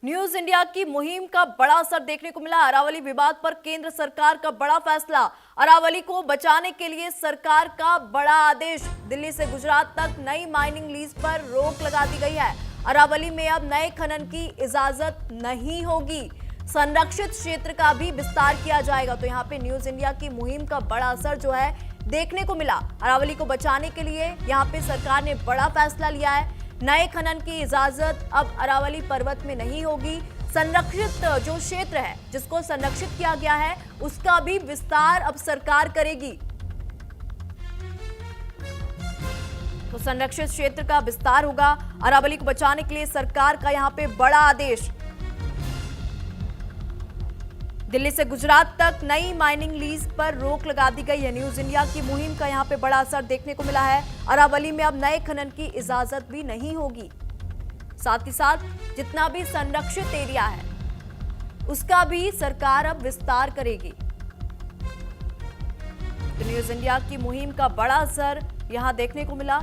News India की मुहिम का बड़ा असर देखने को मिला। अरावली विवाद पर केंद्र सरकार का बड़ा फैसला। अरावली को बचाने के लिए सरकार का बड़ा आदेश। दिल्ली से गुजरात तक नई माइनिंग लीज पर रोक लगा दी गई है। अरावली में अब नए खनन की इजाजत नहीं होगी। संरक्षित क्षेत्र का भी विस्तार किया जाएगा। तो यहाँ पे न्यूज इंडिया की मुहिम का बड़ा असर जो है देखने को मिला। अरावली को बचाने के लिए यहाँ पे सरकार ने बड़ा फैसला लिया है। नए खनन की इजाजत अब अरावली पर्वत में नहीं होगी। संरक्षित जो क्षेत्र है जिसको संरक्षित किया गया है उसका भी विस्तार अब सरकार करेगी। तो संरक्षित क्षेत्र का विस्तार होगा। अरावली को बचाने के लिए सरकार का यहां पे बड़ा आदेश। दिल्ली से गुजरात तक नई माइनिंग लीज पर रोक लगा दी गई है। न्यूज इंडिया की मुहिम का यहां पे बड़ा असर देखने को मिला है। अरावली में अब नए खनन की इजाजत भी नहीं होगी। साथ ही साथ जितना भी संरक्षित एरिया है उसका भी सरकार अब विस्तार करेगी। तो न्यूज इंडिया की मुहिम का बड़ा असर यहां देखने को मिला।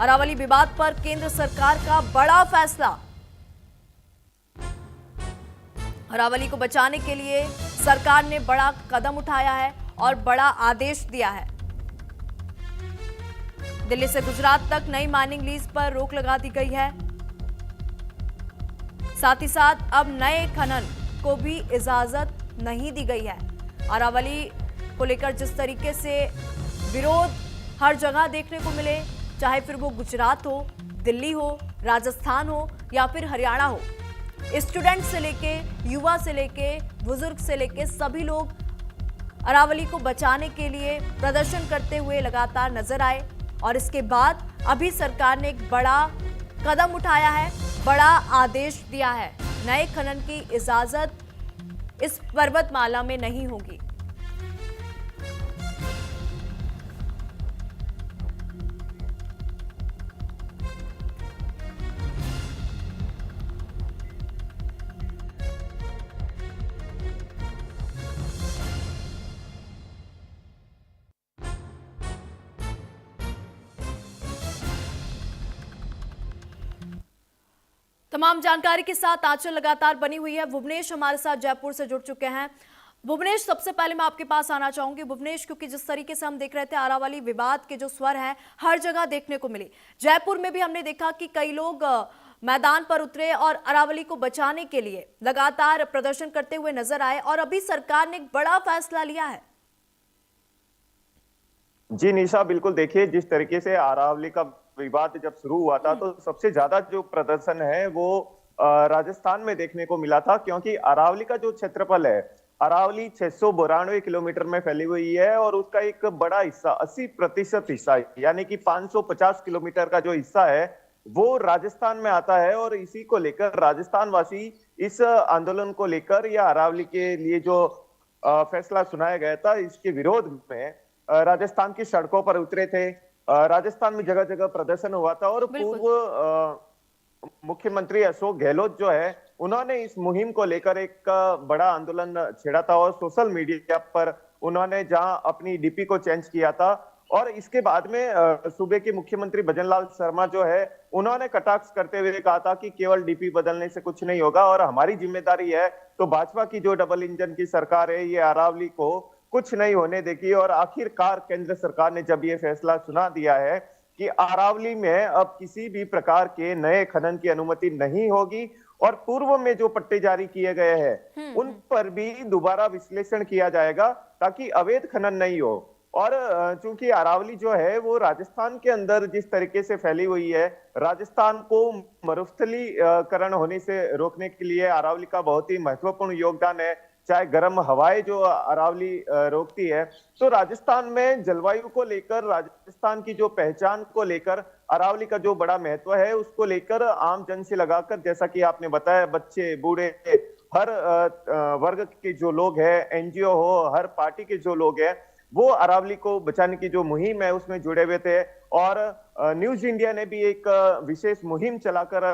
अरावली विवाद पर केंद्र सरकार का बड़ा फैसला। अरावली को बचाने के लिए सरकार ने बड़ा कदम उठाया है और बड़ा आदेश दिया है। दिल्ली से गुजरात तक नई माइनिंग लीज पर रोक लगा दी गई है। साथ ही साथ अब नए खनन को भी इजाजत नहीं दी गई है। अरावली को लेकर जिस तरीके से विरोध हर जगह देखने को मिले, चाहे फिर वो गुजरात हो, दिल्ली हो, राजस्थान हो या फिर हरियाणा हो, स्टूडेंट से लेके युवा से लेके बुजुर्ग से लेके सभी लोग अरावली को बचाने के लिए प्रदर्शन करते हुए लगातार नजर आए। और इसके बाद अभी सरकार ने एक बड़ा कदम उठाया है, बड़ा आदेश दिया है। नए खनन की इजाजत इस पर्वतमाला में नहीं होगी। तमाम जानकारी के साथ आंचल लगातार बनी हुई है। भुवनेश हमारे साथ जयपुर से जुड़ चुके हैं। भुवनेश, सबसे पहले मैं आपके पास आना चाहूंगी। भुवनेश, क्योंकि जिस तरीके से हम देख रहे थे अरावली विवाद के जो स्वर हैं हर जगह देखने को मिले। जयपुर में भी हमने देखा कि कई लोग मैदान पर उतरे और अरावली को बचाने के लिए लगातार प्रदर्शन करते हुए नजर आए और अभी सरकार ने एक बड़ा फैसला लिया है। जी निशा, बिल्कुल। देखिए, जिस तरीके से अरावली का विवाद जब शुरू हुआ था तो सबसे ज्यादा जो प्रदर्शन है वो राजस्थान में देखने को मिला था, क्योंकि अरावली का जो क्षेत्रफल है, अरावली 692 किलोमीटर में फैली हुई है और उसका एक बड़ा हिस्सा 80% हिस्सा यानी कि 550 किलोमीटर का जो हिस्सा है वो राजस्थान में आता है। और इसी को लेकर राजस्थान वासी इस आंदोलन को लेकर या अरावली के लिए जो फैसला सुनाया गया था इसके विरोध में राजस्थान की सड़कों पर उतरे थे। राजस्थान में जगह जगह प्रदर्शन हुआ था और पूर्व मुख्यमंत्री अशोक गहलोत जो है उन्होंने इस मुहिम को लेकर एक बड़ा आंदोलन छेड़ा था और सोशल मीडिया पर उन्होंने जहां अपनी डीपी को चेंज किया था। और इसके बाद में सूबे के मुख्यमंत्री भजनलाल शर्मा जो है उन्होंने कटाक्ष करते हुए कहा था कि केवल डीपी बदलने से कुछ नहीं होगा और हमारी जिम्मेदारी है। तो भाजपा की जो डबल इंजन की सरकार है ये अरावली को कुछ नहीं होने देगी। और आखिरकार केंद्र सरकार ने जब ये फैसला सुना दिया है कि अरावली में अब किसी भी प्रकार के नए खनन की अनुमति नहीं होगी और पूर्व में जो पट्टे जारी किए गए हैं उन पर भी दोबारा विश्लेषण किया जाएगा ताकि अवैध खनन नहीं हो। और चूंकि अरावली जो है वो राजस्थान के अंदर जिस तरीके से फैली हुई है, राजस्थान को मरुस्थलीकरण होने से रोकने के लिए अरावली का बहुत ही महत्वपूर्ण योगदान है। चाहे गर्म हवाएं जो अरावली रोकती है, तो राजस्थान में जलवायु को लेकर, राजस्थान की जो पहचान को लेकर अरावली का जो बड़ा महत्व है उसको लेकर आम जन से लगाकर, जैसा कि आपने बताया, बच्चे बूढ़े हर वर्ग के जो लोग हैं, एनजीओ हो, हर पार्टी के जो लोग हैं वो अरावली को बचाने की जो मुहिम है उसमें जुड़े हुए थे। और न्यूज इंडिया ने भी एक विशेष मुहिम चलाकर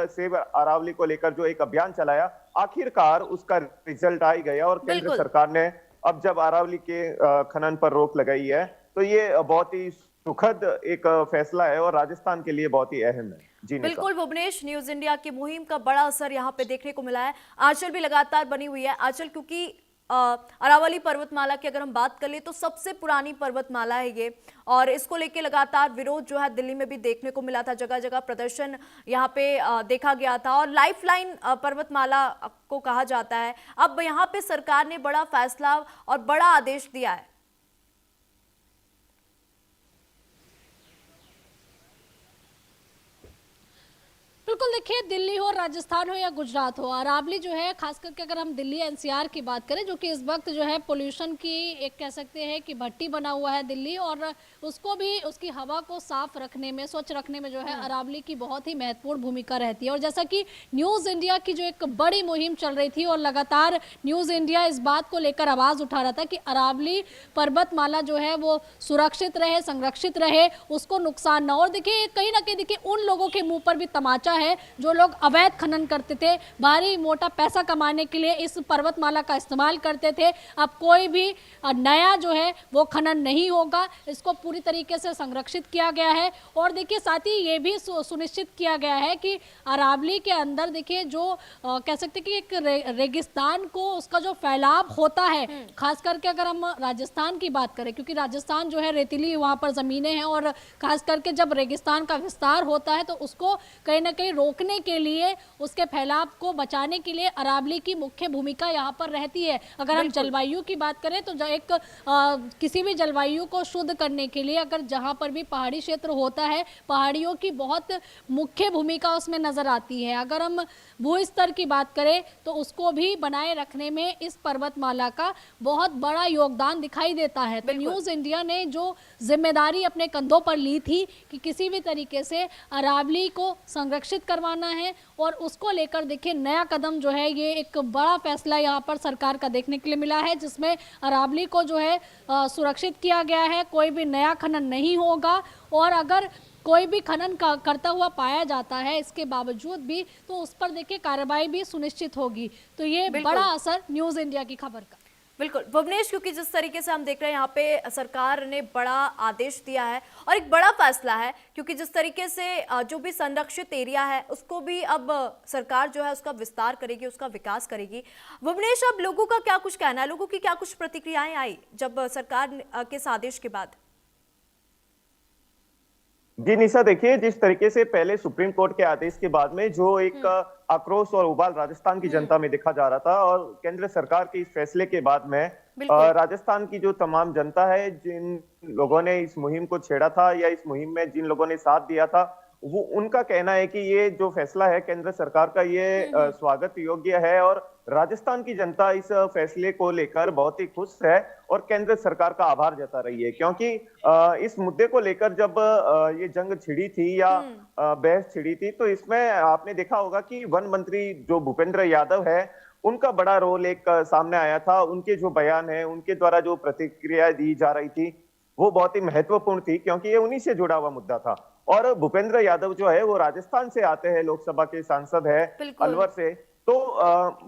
सेव अरावली को लेकर जो एक अभियान चलाया, आखिरकार उसका रिजल्ट आ ही गया और केंद्र सरकार ने अब जब अरावली के खनन पर रोक लगाई है तो ये बहुत ही सुखद एक फैसला है और राजस्थान के लिए बहुत ही अहम है। जी निशा। बिल्कुल भुवनेश, न्यूज इंडिया की मुहिम का बड़ा असर यहाँ पे देखने को मिला है। आंचल भी लगातार बनी हुई है। आंचल क्योंकि अरावली पर्वतमाला की अगर हम बात कर ले तो सबसे पुरानी पर्वतमाला है ये, और इसको लेके लगातार विरोध जो है दिल्ली में भी देखने को मिला था। जगह जगह प्रदर्शन यहाँ पे देखा गया था, और लाइफलाइन पर्वतमाला को कहा जाता है। अब यहाँ पे सरकार ने बड़ा फैसला और बड़ा आदेश दिया है। बिल्कुल, देखिए दिल्ली हो, राजस्थान हो या गुजरात हो, अरावली जो है खास करके अगर हम दिल्ली एनसीआर की बात करें, जो कि इस वक्त जो है पोल्यूशन की एक कह सकते हैं कि भट्टी बना हुआ है दिल्ली, और उसको भी उसकी हवा को साफ रखने में, स्वच्छ रखने में जो है अरावली की बहुत ही महत्वपूर्ण भूमिका रहती है। और जैसा कि न्यूज़ इंडिया की जो एक बड़ी मुहिम चल रही थी और लगातार न्यूज़ इंडिया इस बात को लेकर आवाज़ उठा रहा था कि अरावली पर्वतमाला जो है वो सुरक्षित रहे, संरक्षित रहे, उसको नुकसान ना हो। और देखिए कहीं ना कहीं देखिए उन लोगों के मुंह पर भी तमाचा है जो लोग अवैध खनन करते थे, भारी मोटा पैसा कमाने के लिए इस पर्वतमाला का इस्तेमाल करते थे। अब कोई भी नया जो है वो खनन नहीं होगा, इसको पूरी तरीके से संरक्षित किया गया है। और देखिए साथ ही ये भी सुनिश्चित किया गया है कि अरावली के अंदर देखिए जो कह सकते कि एक रेगिस्तान को उसका जो फैलाव होता है, खास करके अगर हम राजस्थान की बात करें, क्योंकि राजस्थान जो है रेतीली वहाँ पर ज़मीनें हैं, और खास करके जब रेगिस्तान का विस्तार होता है तो उसको कहीं ना कहीं रोकने के लिए, उसके फैलाव को बचाने के लिए अरावली की मुख्य भूमिका यहाँ पर रहती है। अगर हम जलवायु की बात करें तो एक किसी भी जलवायु को शुद्ध करने के लिए अगर जहाँ पर भी पहाड़ी क्षेत्र होता है, पहाड़ियों की बहुत मुख्य भूमिका उसमें नजर आती है। अगर हम भू स्तर की बात करें तो उसको भी बनाए रखने में इस पर्वतमाला का बहुत बड़ा योगदान दिखाई देता है। तो न्यूज़ इंडिया ने जो जिम्मेदारी अपने कंधों पर ली थी कि किसी भी तरीके से अरावली को संरक्षित करवाना है, और उसको लेकर देखिए नया कदम जो है, ये एक बड़ा फैसला यहाँ पर सरकार का देखने के लिए मिला है, जिसमें अरावली को जो है सुरक्षित किया गया है। कोई भी नया खनन नहीं होगा, और अगर कोई भी खनन करता हुआ पाया जाता है इसके बावजूद भी, तो उस पर देखिए कार्रवाई भी सुनिश्चित होगी। तो ये बड़ा असर न्यूज़ इंडिया की खबर का। बिल्कुल भुवनेश, क्योंकि जिस तरीके से हम देख रहे हैं यहाँ पे सरकार ने बड़ा आदेश दिया है और एक बड़ा फैसला है, क्योंकि जिस तरीके से जो भी संरक्षित एरिया है उसको भी अब सरकार जो है उसका विस्तार करेगी, उसका विकास करेगी। भुवनेश, अब लोगों का क्या कुछ कहना है, लोगों की क्या कुछ प्रतिक्रियाएं आई जब सरकार के इस आदेश के बाद? जी निशा, देखिए जिस तरीके से पहले सुप्रीम कोर्ट के आदेश के बाद में जो एक आक्रोश और उबाल राजस्थान की जनता में देखा जा रहा था, और केंद्र सरकार के इस फैसले के बाद में राजस्थान की जो तमाम जनता है, जिन लोगों ने इस मुहिम को छेड़ा था या इस मुहिम में जिन लोगों ने साथ दिया था, वो उनका कहना है कि ये जो फैसला है केंद्र सरकार का, ये स्वागत योग्य है। और राजस्थान की जनता इस फैसले को लेकर बहुत ही खुश है और केंद्र सरकार का आभार जता रही है, क्योंकि इस मुद्दे को लेकर जब ये जंग छिड़ी थी या बहस छिड़ी थी, तो इसमें आपने देखा होगा कि वन मंत्री जो भूपेंद्र यादव है, उनका बड़ा रोल एक सामने आया था। उनके जो बयान है, उनके द्वारा जो प्रतिक्रिया दी जा रही थी, वो बहुत ही महत्वपूर्ण थी, क्योंकि ये उन्हीं से जुड़ा हुआ मुद्दा था। और भूपेंद्र यादव जो है वो राजस्थान से आते हैं, लोकसभा के सांसद है अलवर से। तो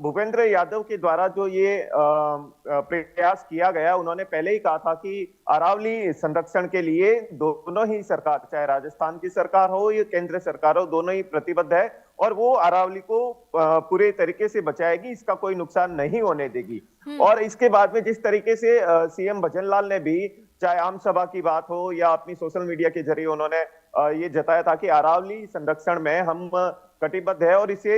भूपेंद्र यादव के द्वारा जो ये प्रयास किया गया, उन्होंने पहले ही कहा था कि अरावली संरक्षण के लिए दोनों ही सरकार, चाहे राजस्थान की सरकार हो या केंद्र सरकार हो, दोनों ही प्रतिबद्ध है और वो अरावली को पूरे तरीके से बचाएगी, इसका कोई नुकसान नहीं होने देगी। और इसके बाद में जिस तरीके से सीएम भजनलाल ने भी, चाहे आम सभा की बात हो या अपनी सोशल मीडिया के जरिए, उन्होंने ये जताया था कि अरावली संरक्षण में हम कटिबद्ध है और इसे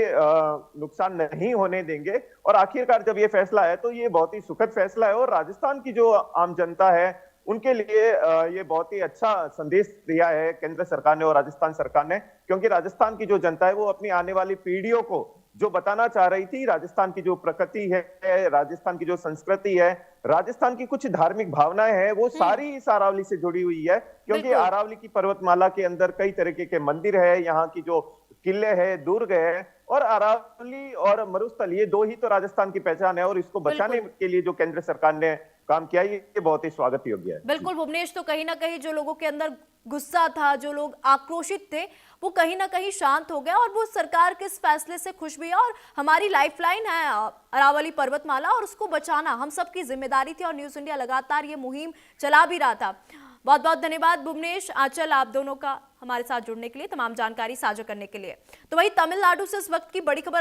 नुकसान नहीं होने देंगे। और आखिरकार जब ये फैसला है तो ये बहुत ही सुखद फैसला है, और राजस्थान की जो आम जनता है उनके लिए ये बहुत ही अच्छा संदेश दिया है केंद्र सरकार ने और राजस्थान सरकार ने, क्योंकि राजस्थान की जो जनता है वो अपनी आने वाली पीढ़ियों को जो बताना चाह रही थी, राजस्थान की जो प्रकृति है, राजस्थान की जो संस्कृति है, राजस्थान की कुछ धार्मिक भावनाएं हैं, वो सारी इस अरावली से जुड़ी हुई है। क्योंकि अरावली की पर्वतमाला के अंदर कई तरीके के मंदिर है, यहाँ की जो किले है, दुर्ग है, और अरावली और मरुस्थल, ये दो ही तो राजस्थान की पहचान है। और इसको बचाने के लिए जो केंद्र सरकार ने काम किया, ये बहुत ही स्वागत योग्य है। बिल्कुल भुवनेश, तो कहीं ना कहीं जो लोगों के अंदर गुस्सा था, जो लोग आक्रोशित थे, वो कहीं ना कहीं शांत हो गया और वो सरकार के इस फैसले से खुश भी है। और हमारी लाइफलाइन है अरावली पर्वतमाला और उसको बचाना हम सबकी जिम्मेदारी थी, और न्यूज़ इंडिया लगातार ये मुहिम चला भी रहा था। बहुत बहुत धन्यवाद भुवनेश, आंचल, आप दोनों का हमारे साथ जुड़ने के लिए, तमाम जानकारी साझा करने के लिए। तो वही तमिलनाडु से इस वक्त की बड़ी खबर